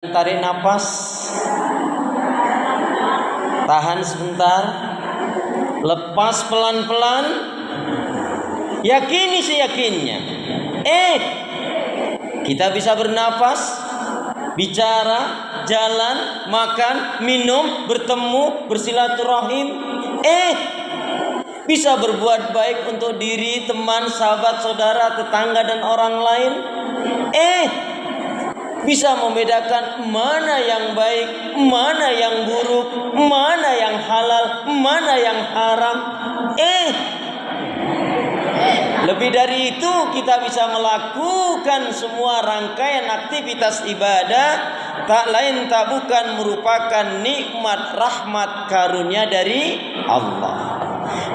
Tarik napas, tahan sebentar, lepas pelan-pelan, yakini seyakinnya. Kita bisa bernapas, bicara, jalan, makan, minum, bertemu, bersilaturahim. Bisa berbuat baik untuk diri, teman, sahabat, saudara, tetangga dan orang lain. Bisa membedakan mana yang baik, mana yang buruk, mana yang halal, mana yang haram. Lebih dari itu, kita bisa melakukan semua rangkaian aktivitas ibadah, tak lain tak bukan merupakan nikmat, rahmat, karunia dari Allah.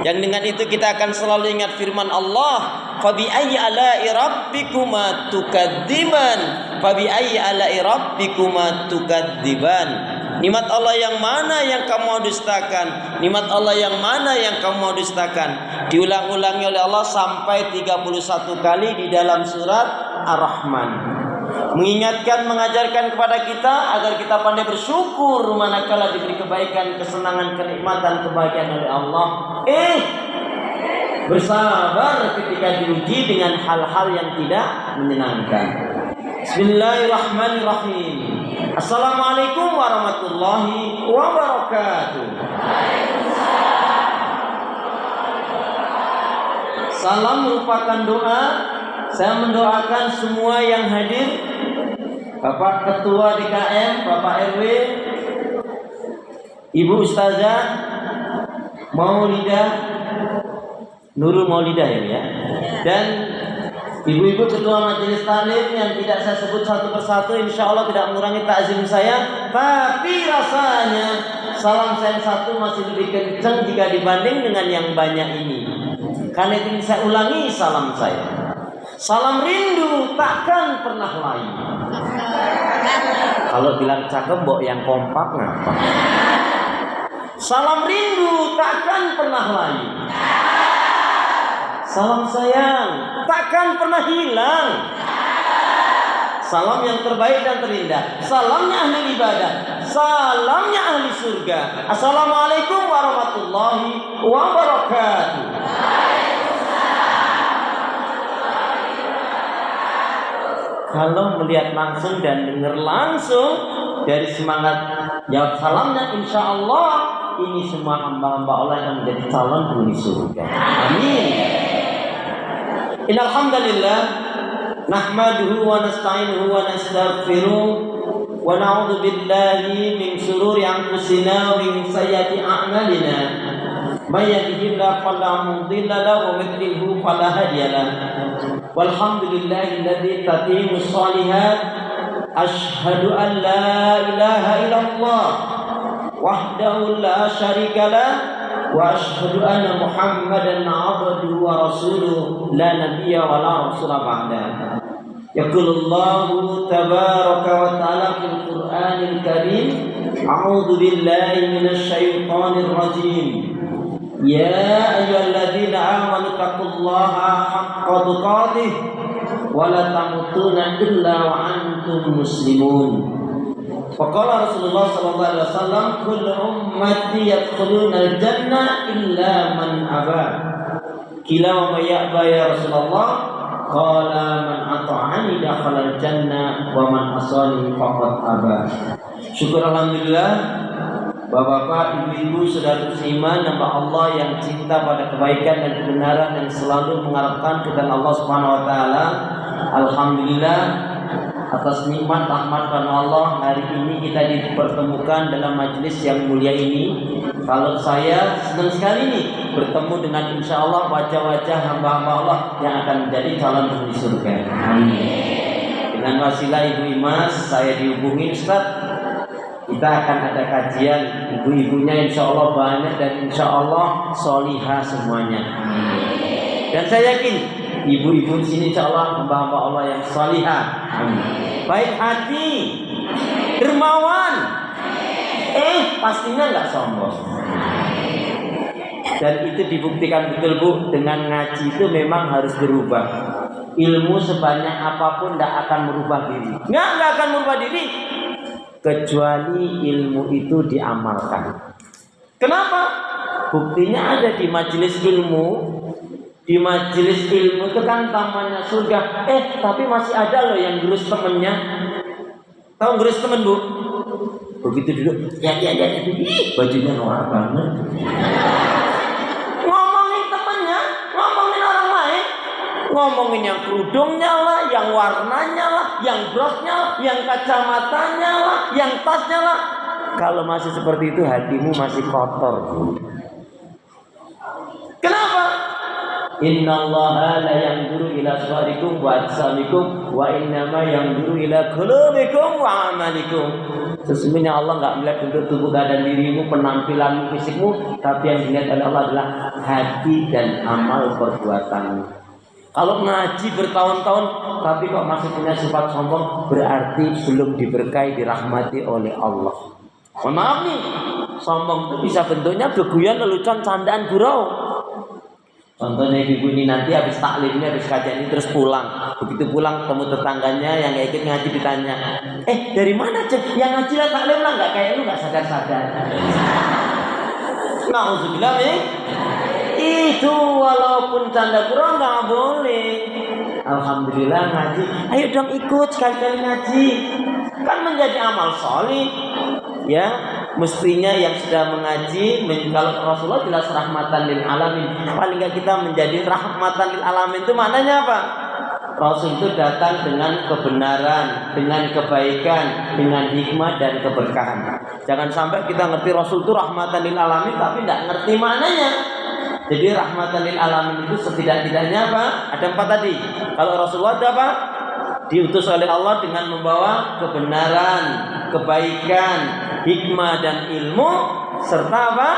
Yang dengan itu kita akan selalu ingat firman Allah, "Fabi ayyi ala'i rabbikuma tukadziban, fabi ayyi ala'i rabbikuma tukadziban." Nikmat Allah yang mana yang kamu dustakan? Nikmat Allah yang mana yang kamu dustakan? Diulang-ulangi oleh Allah sampai 31 kali di dalam surat Ar-Rahman. Mengingatkan, mengajarkan kepada kita agar kita pandai bersyukur manakala diberi kebaikan, kesenangan, kenikmatan, kebahagiaan oleh Allah. Bersabar ketika diuji dengan hal-hal yang tidak menyenangkan. Bismillahirrahmanirrahim. Assalamualaikum warahmatullahi wabarakatuh. Salam merupakan doa. Saya mendoakan semua yang hadir, Bapak Ketua DKM, Bapak RW, Ibu Ustazah Maulidah, Nurul Maulidah ya, dan ibu-ibu ketua majelis taklim yang tidak saya sebut satu persatu, insya Allah tidak mengurangi takzim saya, tapi rasanya salam saya satu masih lebih kencang jika dibanding dengan yang banyak ini. Karena itu saya ulangi salam saya. Salam rindu takkan pernah lain. Kalau bilang cakep, mbok yang kompak ngapa? Salam rindu takkan pernah lain. Salam sayang takkan pernah hilang. Salam yang terbaik dan terindah. Salamnya ahli ibadah. Salamnya ahli surga. Assalamualaikum warahmatullahi wabarakatuh. Kalau melihat langsung dan dengar langsung dari semangat jawab salamnya, insya Allah ini semua hamba-hamba Allah yang menjadi calon penghuni surga. Amin. Innal hamdalillah nahmaduhu wa nasta'inuhu wa nastaghfiruh wa na'udzu billahi min shururi anfusina wa min sayyiati a'malina. May yahdihillahu fala mudilla lahu wa may yudlilhu fala hadiya lahu. Walhamdulillahilladzi tatimmu shalihat. Asyhadu an la ilaha illallah wahdahu la syarikalah wa asyhadu anna Muhammadan 'abduhu wa rasuluh la nabiyya wa la rasula ba'da. Yaqulullahu tabaraka wa ta'ala fil Qur'anil Karim, a'udzu billahi minasy syaithanir rajim. Ya ayyuhalladzina amanu taqullaha haqqa tuqatih wa la tamutunna illa wa antum muslimun. Faqala Rasulullah sallallahu alaihi wasallam, kullu ummati yadkhuluna al-jannah illa man aba. Qila wa may ya'ba ya Rasulullah? Qala man ata'ani dakhala al-jannah wa man asani faqad aba. Syukur alhamdulillah, Bapak-bapak, ibu-ibu, saudara seiman, hamba Allah yang cinta pada kebaikan dan kebenaran dan selalu mengharapkan kepada Allah Subhanahu wa taala. Alhamdulillah atas nikmat rahmat karena Allah, hari ini kita dipertemukan dalam majelis yang mulia ini. Kalau saya senang sekali nih bertemu dengan insya Allah wajah-wajah hamba-hamba Allah yang akan menjadi calon penghuni surga. Amin. Dengan wasilah Ibu Imas saya dihubungi, Ustaz, kita akan ada kajian, ibu-ibunya insya Allah banyak dan insya Allah solihah semuanya. Dan saya yakin ibu-ibu di sini insya Allah hamba-hamba Allah yang solihah. Baik hati, dermawan, pastinya nggak sombong. Dan itu dibuktikan betul Bu, dengan ngaji itu memang harus berubah. Ilmu sebanyak apapun tidak akan merubah diri. Nggak akan merubah diri. kecuali ilmu itu diamalkan. Kenapa? Buktinya ada di majelis ilmu. Di majelis ilmu itu kan tamannya surga. Tapi masih ada loh yang gerus temennya. Tahu gerus temen, Bu? Begitu duduk, ya, bajunya norak banget. Ngomongin temennya, ngomongin orang lain, ngomongin yang kerudungnya lah, yang warnanya lah, yang brosnya lah, yang kacamatanya lah, yang tasnya lah. Kalau masih seperti itu, hatimu masih kotor, Bu. Kenapa? Innallaha la yanzuru ila suwarikum wa ajsamikum wa innama yanzuru ila qulubikum wa amalikum. Sesungguhnya Allah enggak melihat bentuk tubuh dan dirimu, penampilanmu, fisikmu, tapi yang dilihat oleh Allah adalah hati dan amal perbuatanmu. Kalau ngaji bertahun-tahun tapi kok masih punya sifat sombong, berarti belum diberkahi, dirahmati oleh Allah. Maaf nih, sombong itu bisa bentuknya geguyan, lelucon, candaan, gurau. Contohnya ibu ini nanti habis taklim ini, habis kajian ini terus pulang. Begitu pulang ketemu tetangganya yang gak ikut ngaji, ditanya, dari mana Cek? Yang ngaji lah taklim lah, gak kayak lu, gak sadar-sadar. Na'udzubillah nih. Itu walaupun canda gurau gak boleh. Alhamdulillah ngaji. Ayo dong ikut sekali-kali ngaji. Kan menjadi amal solih. Ya, mestinya yang sudah mengaji, kalau Rasulullah jelas rahmatan lil alamin, paling enggak kita menjadi rahmatan lil alamin itu maknanya apa? Rasul itu datang dengan kebenaran, dengan kebaikan, dengan hikmah dan keberkahan. Jangan sampai kita ngerti Rasul itu rahmatan lil alamin tapi tidak ngerti maknanya. Jadi rahmatan lil alamin itu setidak-tidaknya apa? Ada 4 tadi. Kalau Rasulullah ada apa? Diutus oleh Allah dengan membawa kebenaran, kebaikan, hikmah dan ilmu, serta apa?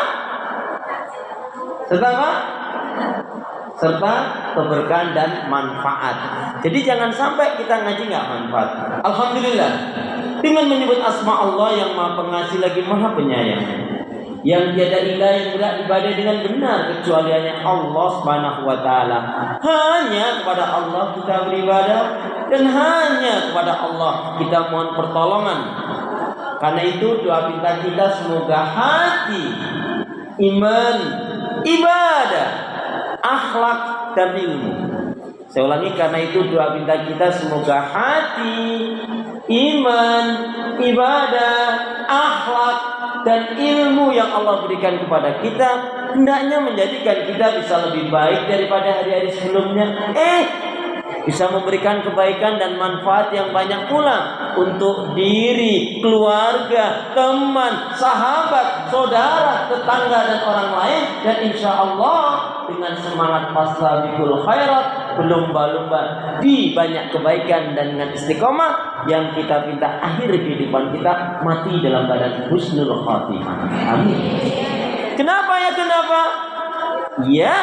Serta keberkahan dan manfaat. Jadi jangan sampai kita ngaji nggak manfaat. Alhamdulillah, dengan menyebut asma Allah yang Maha Pengasih lagi Maha Penyayang, yang tiada ilah yang berhak ibadah dengan benar kecuali hanya Allah Subhanahu wa taala. Hanya kepada Allah kita beribadah dan hanya kepada Allah kita mohon pertolongan. Karena itu doa pinta kita semoga hati, iman, ibadah, akhlak dan ilmu. Saya ulangi, karena itu doa pinta kita semoga hati, iman, ibadah, akhlak dan ilmu yang Allah berikan kepada kita hendaknya menjadikan kita bisa lebih baik daripada hari-hari sebelumnya. Bisa memberikan kebaikan dan manfaat yang banyak pula untuk diri, keluarga, teman, sahabat, saudara, tetangga dan orang lain. Dan insya Allah dengan semangat fastabiqul khairat, berlomba-lomba di banyak kebaikan dan dengan istiqomah yang kita minta akhir kehidupan kita mati dalam keadaan husnul khatimah. Amin. Kenapa ya? Kenapa? Ya,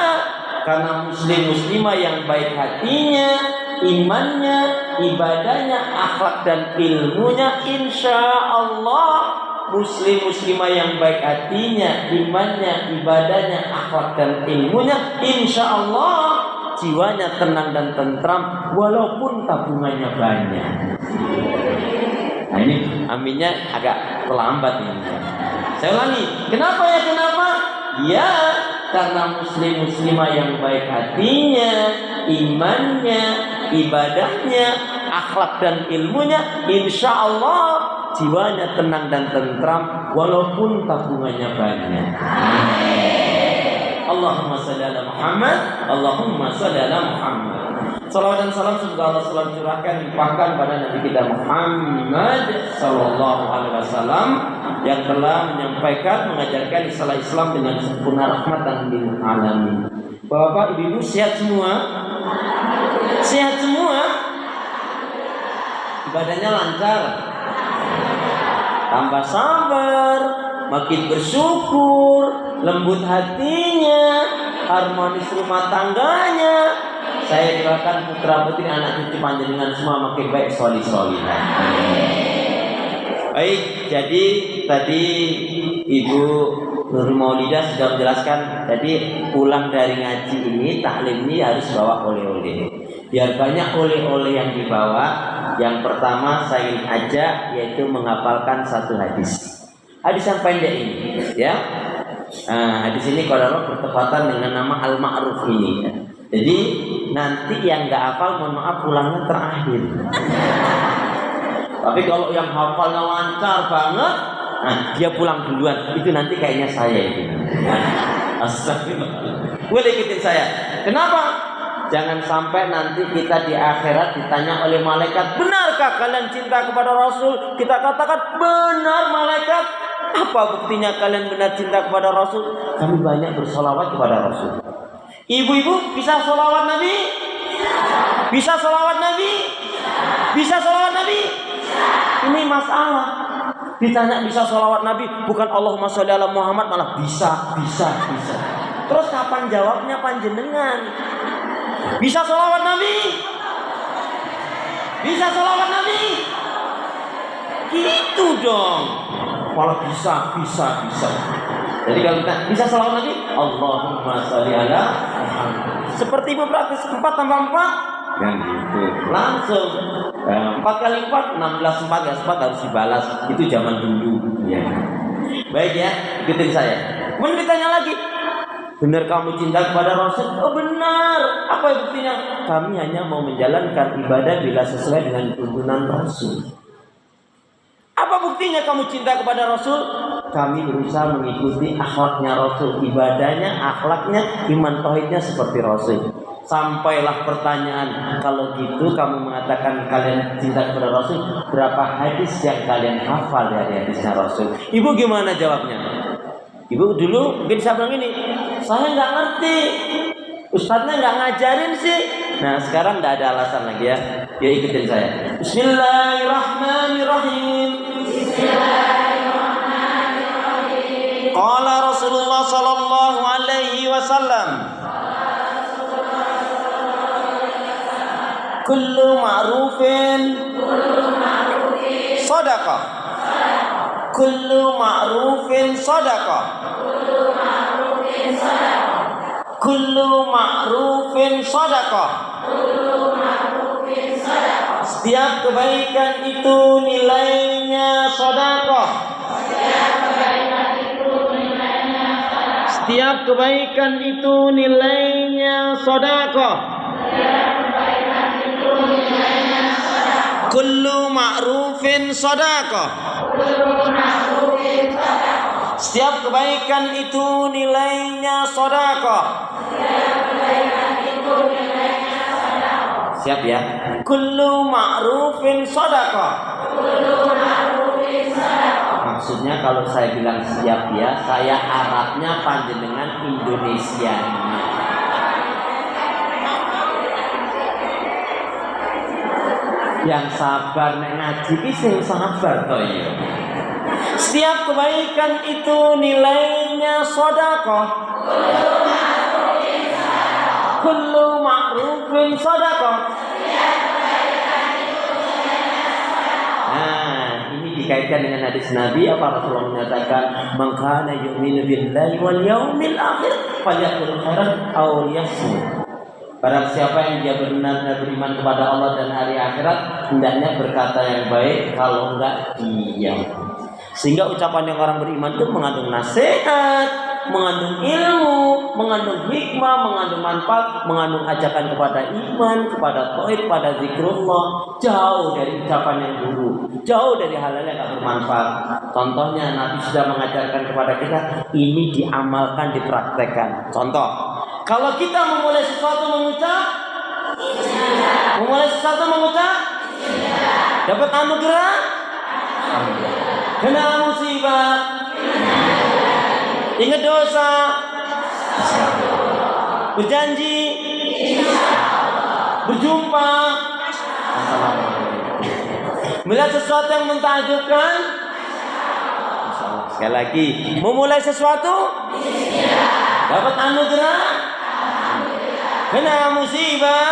karena muslimah yang baik hatinya, imannya, ibadahnya, akhlak dan ilmunya, insya Allah muslimah yang baik hatinya, imannya, ibadahnya, akhlak dan ilmunya, insya Allah jiwanya tenang dan tentram walaupun tabungannya banyak. Nah ini aminnya agak terlambat ini. Saya ulangi, kenapa ya? Kenapa? Ya, karena muslimah yang baik hatinya, imannya, ibadahnya, akhlak dan ilmunya, insya Allah jiwanya tenang dan tentram walaupun tabungannya banyak. Allahumma shalli ala Muhammad, Allahumma shalli ala Muhammad. Salawat dan salam semoga Allah selalu curahkan limpahkan pada Nabi kita Muhammad sallallahu alaihi wasallam yang telah menyampaikan, mengajarkan istilah Islam dengan sempurna, rahmatan lil alamin. Bapak Ibu sehat semua? Sehat semua? Ibadahnya lancar? Tambah sabar, makin bersyukur, lembut hatinya, harmonis rumah tangganya. Saya doakan putra putri anak cucu panjenengan semua makin baik, solih-solihah. Baik, jadi tadi Ibu Nur Maulidah sudah menjelaskan. Jadi pulang dari ngaji ini, taklim ini harus bawa oleh-oleh. Biar banyak oleh-oleh yang dibawa, Yang pertama saya ingin ajak yaitu menghafalkan satu hadis. Hadis yang pendek ini, ya. Hadis ini kalau bertepatan dengan nama Al-Ma'ruf ini. Ya. Jadi nanti yang nggak hafal, mohon maaf pulangnya terakhir. Tapi kalau yang hafalnya lancar banget, dia pulang duluan. Itu nanti kayaknya saya itu. Astagfirullah. Boleh ikutin saya. Kenapa? Jangan sampai nanti kita di akhirat ditanya oleh malaikat, benarkah kalian cinta kepada Rasul? Kita katakan benar malaikat. Apa buktinya kalian benar cinta kepada Rasul? Kami banyak bersolawat kepada Rasul. Ibu-ibu bisa solawat Nabi? Bisa solawat Nabi? Bisa solawat Nabi? Ini masalah. Ditanya bisa solawat Nabi, bukan Allahumma sholli ala Muhammad, malah bisa. Terus kapan jawabnya panjenengan? Bisa sholawat Nabi? Bisa sholawat Nabi? Gitu dong. Kalau bisa. Jadi kalau kita bisa sholawat Nabi, Allahumma sholli ala Muhammad. Seperti ibu praktis 4 tambah 4 yang gitu. Langsung 4 kali 4 16, 4 kali 4 harus dibalas. Itu zaman dulu ya. Baik ya, ikutin saya. Kemudian ditanya lagi, benar kamu cinta kepada Rasul? Oh benar. Apa buktinya? Kami hanya mau menjalankan ibadah bila sesuai dengan tuntunan Rasul. Apa buktinya kamu cinta kepada Rasul? Kami berusaha mengikuti akhlaknya Rasul, ibadahnya, akhlaknya, iman tauhidnya seperti Rasul. Sampailah pertanyaan, kalau gitu kamu mengatakan kalian cinta kepada Rasul, berapa hadis yang kalian hafal dari hadisnya Rasul? Ibu gimana jawabnya? Ibu dulu mungkin saya bilang ini, saya nggak ngerti, ustadznya nggak ngajarin sih. Nah sekarang nggak ada alasan lagi ya. Ya ikutin saya. Bismillahirrahmanirrahim. Bismillahirrahmanirrahim. Qala Rasulullah sallallahu alaihi wasallam. Kullu ma'rufin sadaqah. Kullu ma'rufin sadaqah. Kullu ma'rufin sadaqah. Setiap kebaikan itu nilainya sedekah. Setiap kebaikan itu nilainya sedekah. Kullu ma'rufin sedekah. Setiap kebaikan itu nilainya sedekah. Siap ya. Kullu ma'rufin sedekah. Maksudnya kalau saya bilang siap ya, saya Arabnya panjenengan Indonesianya. Yang sabar nek ngaji ki sing sabar to ya. Setiap kebaikan itu nilainya sedekah. Kullu ma'rufin sedekah. Nah, ini dikaitkan dengan hadis Nabi apa Rasulullah menyatakan, "Man kana yu'minu billahi wal yaumil akhir falyaqul khairan aw liyasmut." Barang siapa yang dia benar-benar beriman kepada Allah dan hari akhirat, hendaknya berkata yang baik, kalau enggak diam. Sehingga ucapan yang orang beriman itu mengandung nasihat, mengandung ilmu, mengandung hikmah, mengandung manfaat, mengandung ajakan kepada iman, kepada tauhid, kepada zikrullah, jauh dari ucapan yang buruk, jauh dari hal-hal yang tidak bermanfaat. Contohnya Nabi sudah mengajarkan kepada kita, ini diamalkan, dipraktekkan. Contoh, kalau kita memulai sesuatu mengucap, dapat anugerah, kena musibah, ingat dosa, berjanji, berjumpa, melihat sesuatu yang mentakjubkan. Sekali lagi, memulai sesuatu, dapat anugerah, kena musibah,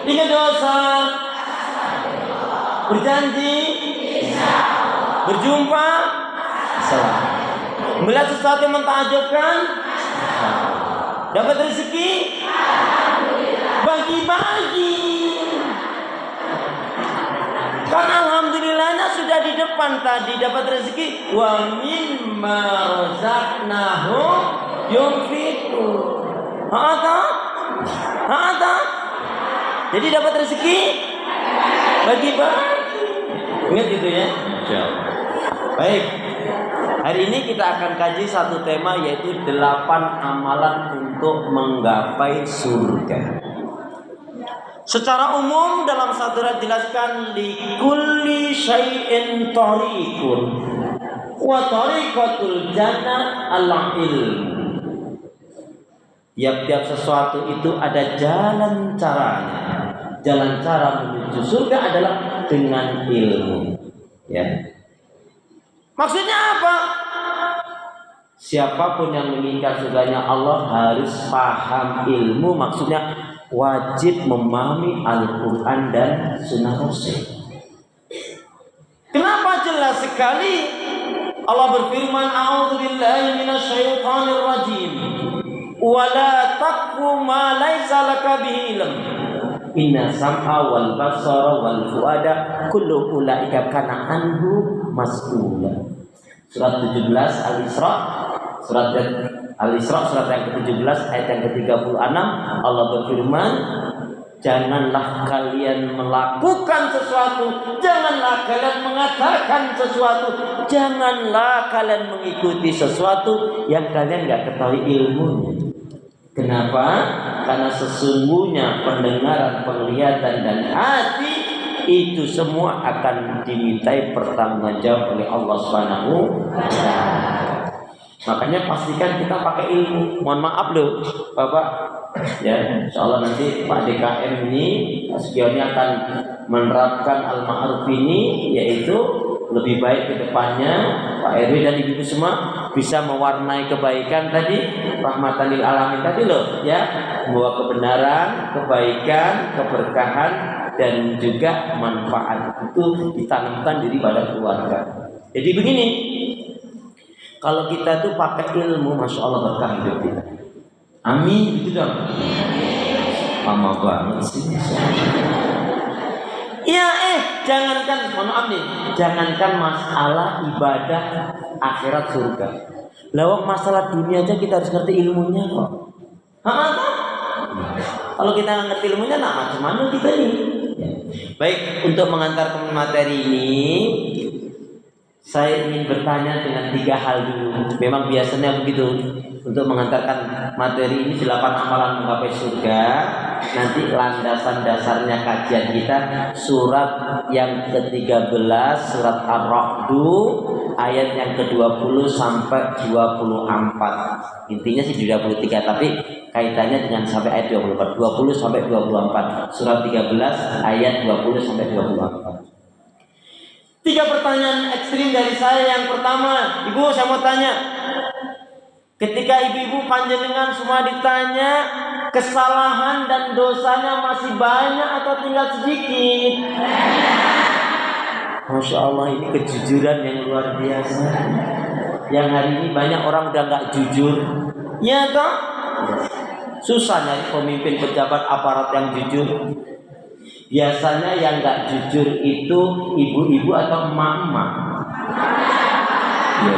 ingat dosa, berjanji, berjumpa, melihat sesuatu yang mentakjubkan, dapat rezeki, bagi-bagi. depan tadi dapat rezeki wa mimma razaqnahum yunfiqun. Ada. Jadi dapat rezeki bagi-bagi. Ingat gitu ya. Insyaallah. Baik. Hari ini kita akan kaji satu tema, yaitu 8 amalan untuk menggapai surga. Secara umum dalam satu ayat dijelaskan likulli syai'in tariqun wa tariqatul jannah al-ilm. Tiap-tiap sesuatu itu ada jalan caranya. Jalan cara menuju surga adalah dengan ilmu. Ya. Maksudnya apa? Siapapun yang menginginkan surganya Allah harus paham ilmu. Maksudnya wajib memahami Al-Quran dan Sunnah Rasul. Kenapa jelas sekali Allah berfirman, A'udzubillahi minasyaitonir rajim. Wala taqfu ma laisa laka bihi ilm. Inna sam'a wal basara wal fuada kullu ulaika kana anhu mas'ula. Surat 17 Al-Isra, surat yang ke-17 ayat yang ke-36, Allah berfirman, janganlah kalian melakukan sesuatu, janganlah kalian mengatakan sesuatu, janganlah kalian mengikuti sesuatu yang kalian enggak ketahui ilmunya. Kenapa? Karena sesungguhnya pendengaran, penglihatan dan hati itu semua akan dimintai pertanggungjawab oleh Allah Subhanahu wa taala. Makanya pastikan kita pakai ilmu. Mohon maaf loh, Bapak. Ya, insyaallah nanti Pak DKM ini sekiranya akan menerapkan al-ma'ruf ini, yaitu lebih baik ke depannya Pak RW dan Ibu semua bisa mewarnai kebaikan tadi, rahmatan lil alamin tadi loh, ya, membawa kebenaran, kebaikan, keberkahan dan juga manfaat itu ditanamkan diri pada keluarga. Jadi begini, kalau kita tuh pakai ilmu, masya Allah berkah hidup kita. Amin, gitu dong. Lama banget sih. Ya jangankan, mohon maaf nih, jangankan masalah ibadah akhirat surga. Lawang masalah dunia aja kita harus ngerti ilmunya kok. Kalau kita nggak ngerti ilmunya, nah macam mana kita nih? Baik, untuk mengantarkan materi ini, saya ingin bertanya dengan 3 hal dulu. Memang biasanya begitu. Untuk mengantarkan materi ini 8 amalan menggapai surga. Nanti landasan dasarnya kajian kita surat yang ke-13, surat Ar-Ra'du ayat yang ke-20 sampai 24. Intinya sih 23, tapi kaitannya dengan sampai ayat 24. 20 sampai 24. Surat 13 ayat 20 sampai 24. 3 pertanyaan ekstrim dari saya. Yang pertama, Ibu, saya mau tanya. Ketika ibu-ibu panjenengan semua ditanya, kesalahan dan dosanya masih banyak atau tinggal sedikit? Masya Allah, ini kejujuran yang luar biasa. Yang hari ini banyak orang udah gak jujur. Ya toh? Susah nyari pemimpin pejabat aparat yang jujur. Biasanya yang gak jujur itu ibu-ibu atau emak-emak. Ya,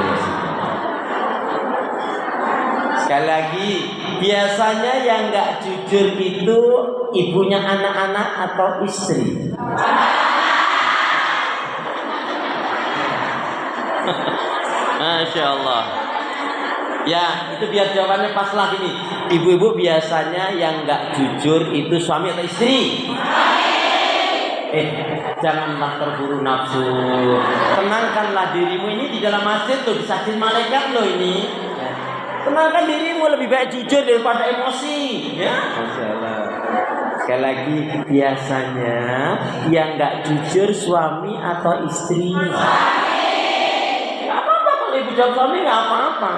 sekali lagi, biasanya yang gak jujur itu ibunya anak-anak atau istri. Masya Allah. Ya, itu biar jawabannya pas lagi nih. Ibu-ibu biasanya yang gak jujur itu suami atau istri? Janganlah terburu nafsu. Tenangkanlah dirimu ini di dalam masjid tuh, disaksikan malaikat loh ini. Tenangkan dirimu, lebih baik jujur daripada emosi. Ya, Masya Allah. Sekali lagi, biasanya yang nggak jujur suami atau istri. Gak apa-apa kalau ibu jawab suami, nggak apa-apa.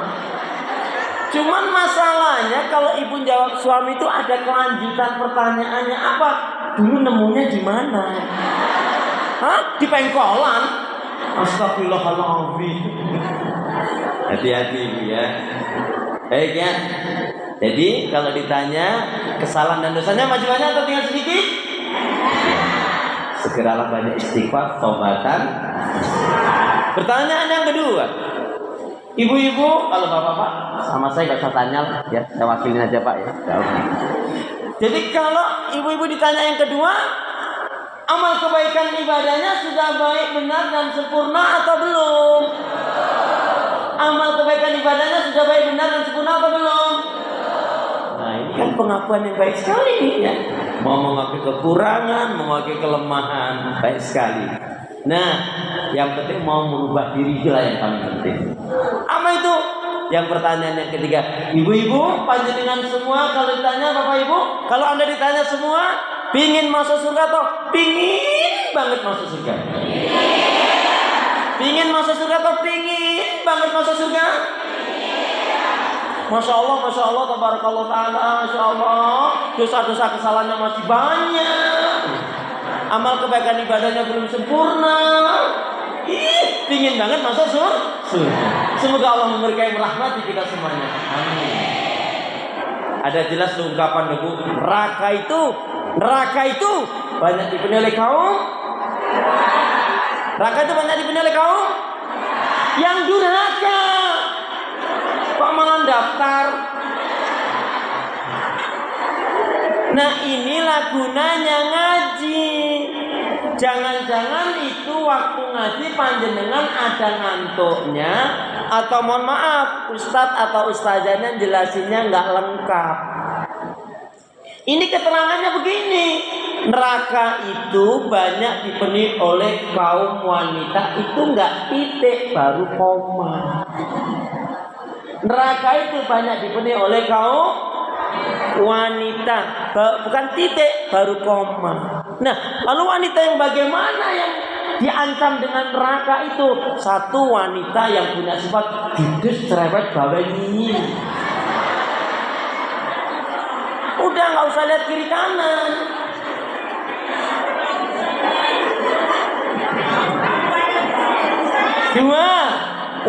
Cuman masalahnya kalau ibu jawab suami itu ada kelanjutan pertanyaannya apa? Dulu nemunya di mana? Di pengkolan? Astagfirullahaladzim. Hati-hati ya. Baik ya. Jadi kalau ditanya kesalahan dan dosanya masih banyak atau tinggal sedikit? Segeralah banyak istighfar, taubatan. Pertanyaan yang kedua, ibu-ibu, kalau bapak-bapak sama saya nggak usah tanya ya, saya wakilin aja Pak ya. Jadi kalau ibu-ibu ditanya yang kedua, amal kebaikan ibadahnya sudah baik, benar dan sempurna atau belum? Amal kebaikan ibadahnya sudah baik, benar dan sempurna atau belum? Nah ini kan pengakuan yang baik sekali nih ya. Mau mengakui kekurangan, mengakui kelemahan, baik sekali. Nah, yang penting mau merubah diri lah yang paling penting. Apa itu? Yang pertanyaan yang ketiga, ibu-ibu, panjenengan semua kalau ditanya Bapak Ibu, kalau Anda ditanya semua, pingin masuk surga atau pingin banget masuk surga? Pingin masuk surga atau pingin banget masuk surga? Masya Allah, tabarakallah ta'ala, Masya Allah, dosa-dosa kesalahannya masih banyak, amal kebaikan ibadahnya belum sempurna. Pingin banget masuk surga. Semoga Allah memberkahi merahmati kita semuanya. Amin. Ada jelas ungkapan Ibu, neraka itu banyak dipenuhi oleh kaum. Neraka itu banyak dipenuhi oleh kaum yang durhaka. Kok malah daftar? Nah inilah gunanya ngaji. Jangan-jangan itu waktu ngaji panjenengan ada ngantuknya, atau mohon maaf ustadz atau ustazahnya jelasinnya nggak lengkap. Ini keterangannya begini, neraka itu banyak dipenuhi oleh kaum wanita, itu nggak titik baru koma. Neraka itu banyak dipenuhi oleh kaum wanita, bukan titik baru koma. Nah, lalu wanita yang bagaimana yang diancam dengan neraka itu? Satu, wanita yang punya sifat judes, cerewet, bawel. Udah nggak usah lihat kiri kanan. Dua,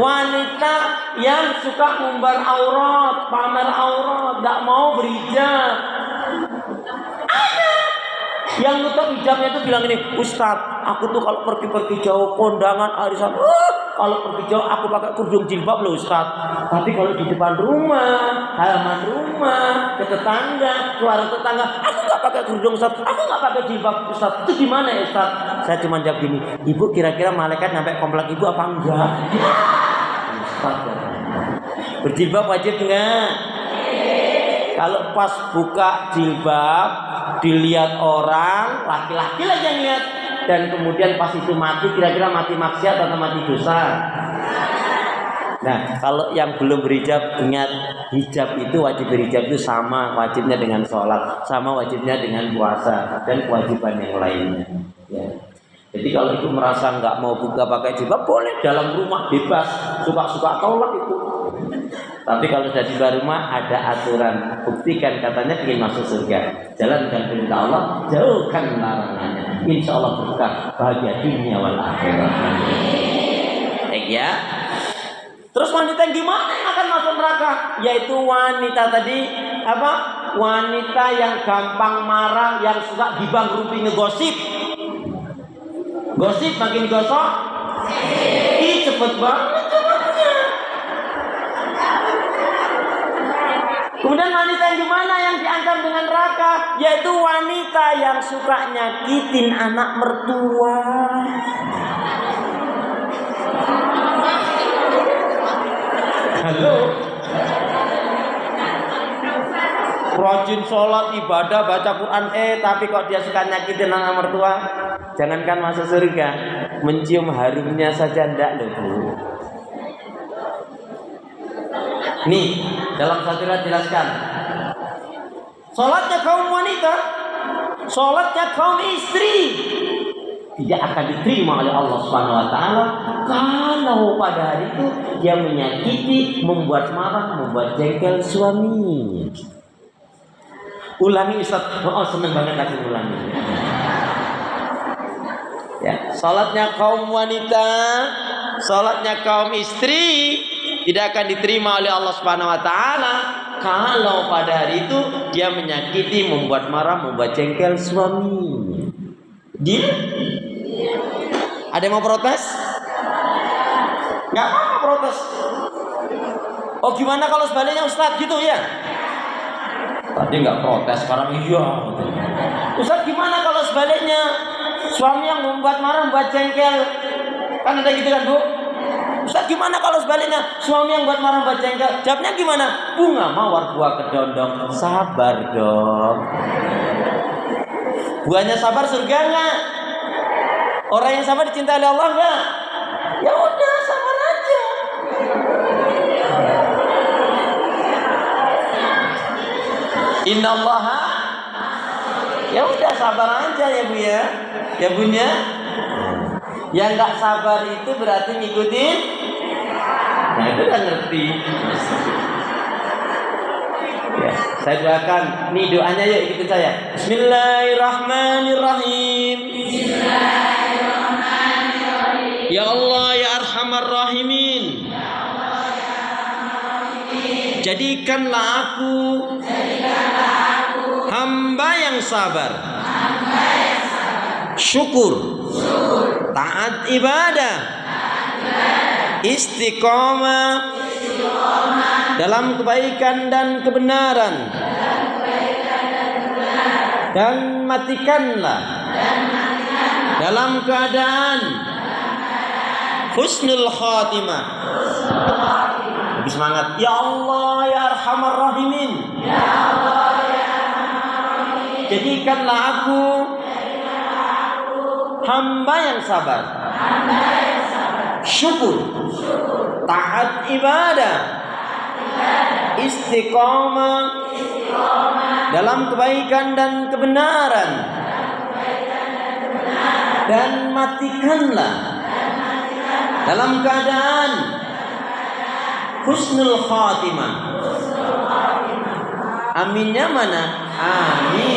wanita yang suka ngumbar aurat, pamer aurat, nggak mau berhijab. Ada yang nutup hijabnya itu bilang ini, Ustadz, aku tuh kalau pergi-pergi jauh kondangan arisan, kalau pergi jauh aku pakai kerudung jilbab loh Ustadz. Tapi kalau di depan rumah, halaman rumah, ke tetangga, ke warung tetangga, aku nggak pakai kerudung Ustadz, aku nggak pakai jilbab Ustadz. Itu gimana ya Ustadz? Saya cuma jawab gini, Ibu kira-kira malaikat sampai komplek Ibu apa enggak? Ustadz, berjilbab wajib enggak? Kalau pas buka jilbab dilihat orang, laki-laki lagi yang lihat, dan kemudian pas itu mati, kira-kira mati maksiat atau mati dosa? Nah, kalau yang belum berhijab, ingat hijab itu, wajib berhijab itu sama wajibnya dengan sholat, sama wajibnya dengan puasa dan kewajiban yang lainnya. Ya. Jadi kalau itu merasa nggak mau buka pakai jilbab, boleh dalam rumah bebas, suka-suka tolak itu. Tapi kalau sudah di luar rumah ada aturan. Buktikan katanya ingin masuk surga, jalankan perintah Allah, jauhkan larangannya. Insya Allah berkah, bahagia dunia wal akhirat. Ya. Terus wanita yang gimana yang akan masuk neraka? Yaitu wanita tadi apa? Wanita yang gampang marah, yang suka gibang rumpi ngegosip. Gosip makin gosok, cepet banget cepetnya. Kemudian wanita yang gimana yang diancam dengan neraka? Yaitu wanita yang suka nyakitin anak mertua. Halo. Rajin sholat, ibadah, baca Quran, tapi kok dia suka nyakitin anak mertua? Jangankan masuk surga, mencium harumnya saja ndak loh Bu. Nih, dalam satu ayat jelaskan. Sholatnya kaum wanita, sholatnya kaum istri tidak akan diterima oleh Allah Subhanahu wa taala kalau pada hari itu dia menyakiti, membuat marah, membuat jengkel suaminya. Ulangi Ustaz. Oh, seneng banget aku ulangi. Ya, salatnya kaum wanita, salatnya kaum istri tidak akan diterima oleh Allah Subhanahu wa taala kalau pada hari itu dia menyakiti, membuat marah, membuat jengkel suaminya. Dia ada yang mau protes? Nggak apa-apa protes. Oh gimana kalau sebaliknya Ustadz gitu ya? Tadi nggak protes, sekarang iya. Ustadz gimana kalau sebaliknya? Suami yang membuat marah, membuat jengkel. Kan ada gitu kan Bu? Ustadz gimana kalau sebaliknya? Suami yang buat marah, membuat jengkel. Jawabnya gimana? Bunga mawar buah kedondong. Sabar dong. Buahnya sabar surga nggak? Orang yang sabar dicintai oleh Allah nggak? Ya udah sabar aja. Innallaha, ya udah sabar aja ya Bu ya. Ya Bunya. Yang nggak sabar itu berarti ngikutin. Nah itu udah ngerti. Ya, saya doakan. Nih doanya yuk ikutin saya. Bismillahirrahmanirrahim. Bismillahirrahmanirrahim. Ya Allah ya Arhamar Rahimin. Jadikanlah aku hamba yang sabar, syukur, taat ibadah, istiqomah dalam kebaikan dan kebenaran, dan matikanlah dalam keadaan husnul khatimah. Lebih semangat. Ya Allah ya Arhamar Rahimin. Ya Allah ya Arhamar Rahimin. Jadikanlah aku hamba yang sabar, syukur, taat ibadah, istiqomah dalam kebaikan dan kebenaran, dan matikanlah dalam keadaan husnul khatimah. Aminnya mana? Amin.